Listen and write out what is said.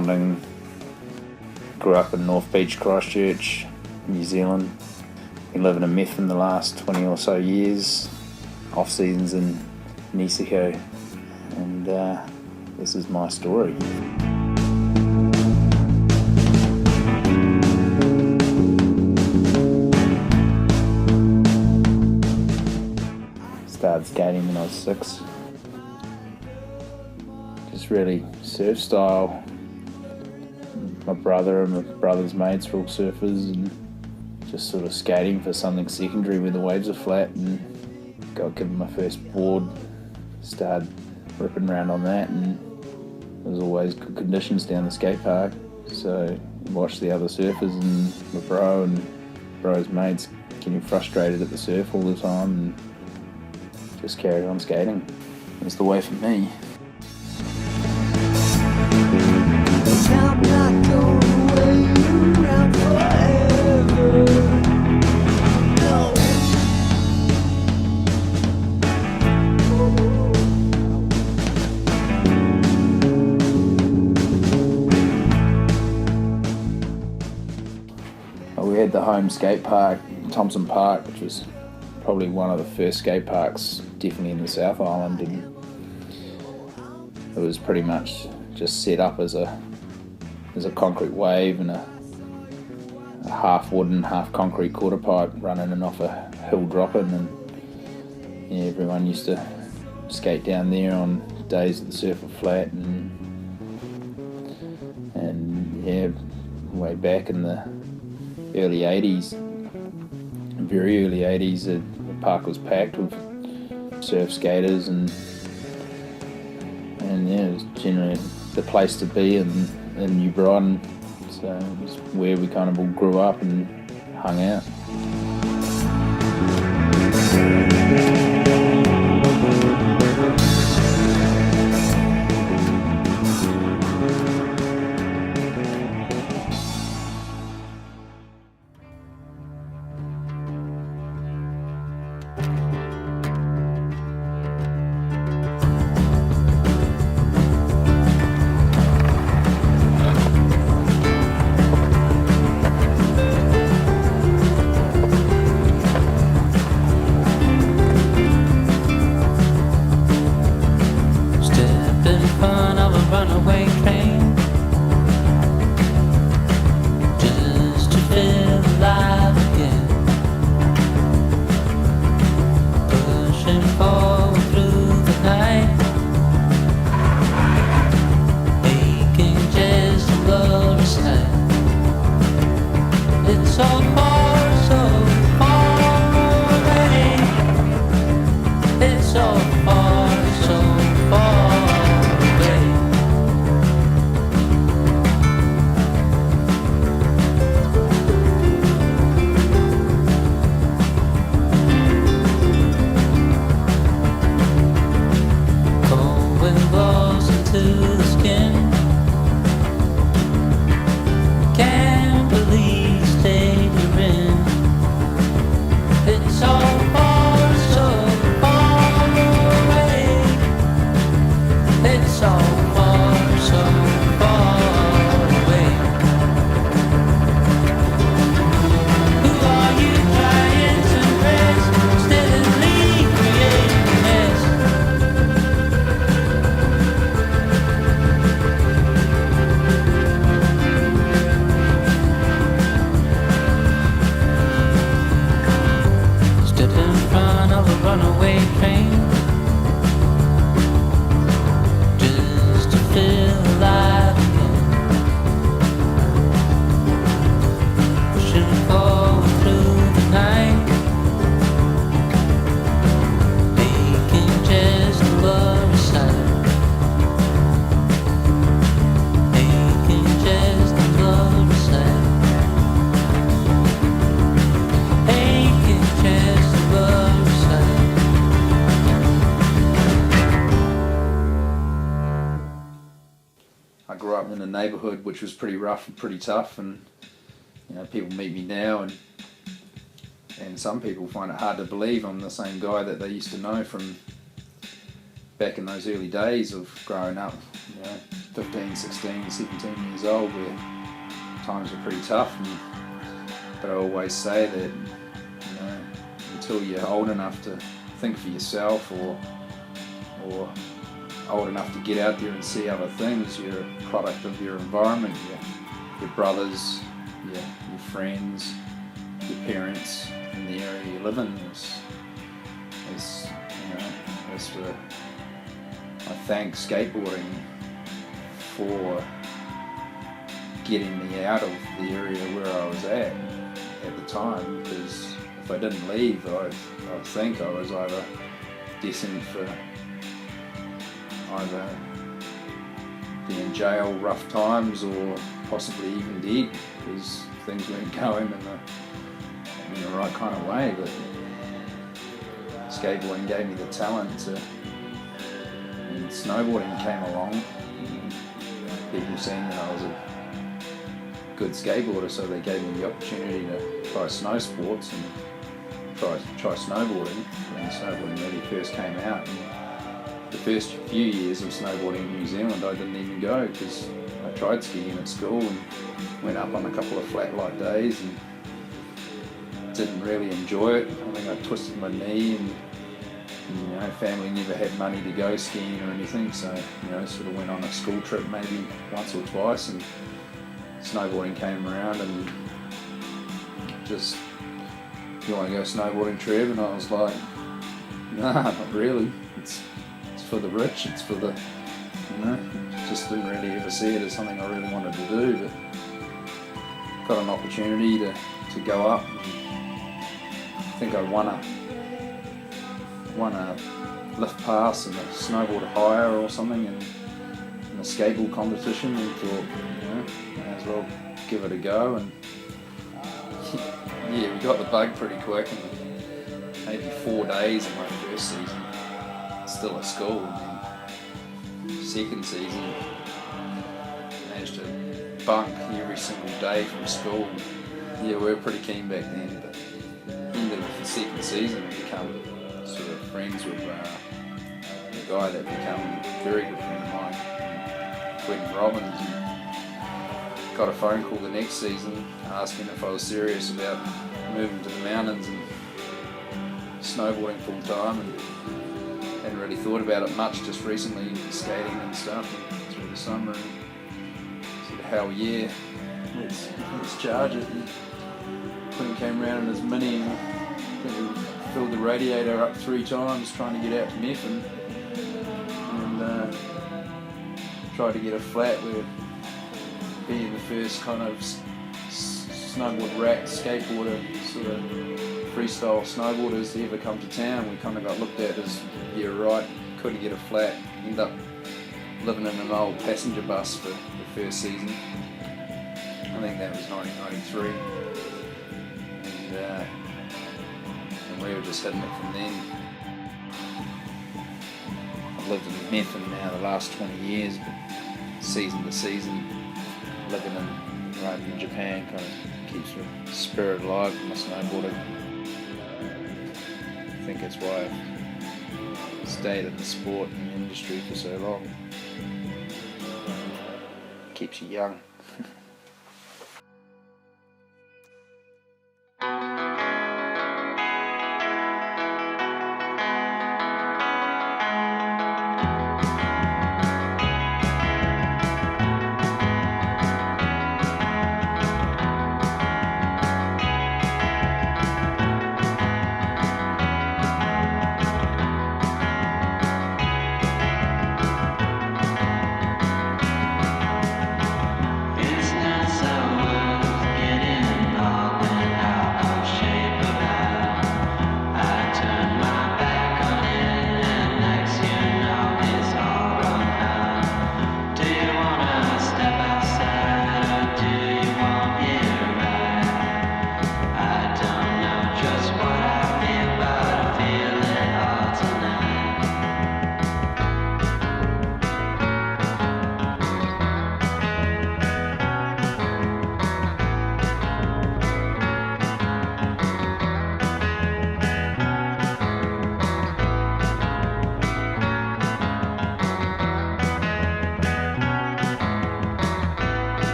Ponting. Grew up in North Beach, Christchurch, New Zealand. Been living in Meth in the last 20 or so years. Off seasons in Niseko, and this is my story. Started skating when I was 6. Just really surf style. My brother and my brother's mates were all surfers, and just sort of skating for something secondary where the waves are flat, and got given my first board, started ripping around on that, and there was always good conditions down the skate park, so watched the other surfers and my bro and bro's mates getting frustrated at the surf all the time, and just carried on skating. It was the way for me. We had the home skate park, Thompson Park, which was probably one of the first skate parks, definitely in the South Island, and it was pretty much just set up as a concrete wave and a half wooden, half concrete quarter pipe running and off a hill dropping, and yeah, everyone used to skate down there on days that the surf were flat, and yeah, way back in the early 80s, very early 80s, the park was packed with surf skaters, and yeah, it was generally the place to be in New Brighton, so it was where we kind of all grew up and hung out. In a neighbourhood which was pretty rough and pretty tough, and you know, people meet me now, and some people find it hard to believe I'm the same guy that they used to know from back in those early days of growing up. You know, 15, 16, 17 years old, where times were pretty tough. But I always say that, until you're old enough to think for yourself, or old enough to get out there and see other things, you're a product of your environment, your brothers, your friends, your parents, in the area you live in. I thank skateboarding for getting me out of the area where I was at the time, because if I didn't leave, I think I was either destined for either be in jail, rough times, or possibly even dead, because things weren't going in the right kind of way. But skateboarding gave me the talent to, and snowboarding came along. People seen that I was a good skateboarder, so they gave me the opportunity to try snow sports and try snowboarding when snowboarding really first came out. And the first few years of snowboarding in New Zealand, I didn't even go, because I tried skiing at school and went up on a couple of flat light days and didn't really enjoy it. I think I twisted my knee, and family never had money to go skiing or anything, so sort of went on a school trip maybe once or twice, and snowboarding came around and just, "You want to go snowboarding, Trev?" And I was like, "Nah, not really. It's for the rich. It's for the, just didn't really ever see it as something I really wanted to do." But got an opportunity to go up. I think I won a lift pass and a snowboard hire or something in a skateboard competition, and thought, may as well give it a go. And we got the bug pretty quick, and maybe 4 days in my first season, still at school. And then second season, managed to bunk every single day from school. We were pretty keen back then, but end of the second season, I become sort of friends with a guy that became a very good friend of mine, Quentin Robbins. And got a phone call the next season asking if I was serious about moving to the mountains and snowboarding full time, and hadn't really thought about it much, just recently skating and stuff and through the summer, and said, "Hell yeah, let's charge it." And Quentin came around in his Mini, and I think we filled the radiator up 3 times trying to get out to Methven, and tried to get a flat where being the first kind of snowboard rack skateboarder, sort of freestyle snowboarders to ever come to town, we kind of got looked at as, couldn't get a flat, ended up living in an old passenger bus for the first season. I think that was 1993, and we were just hitting it from then. I've lived in Methven now the last 20 years, but season to season, living in Japan kind of keeps the spirit alive in my snowboarding. I think that's why I've stayed in the sport and industry for so long. Keeps you young.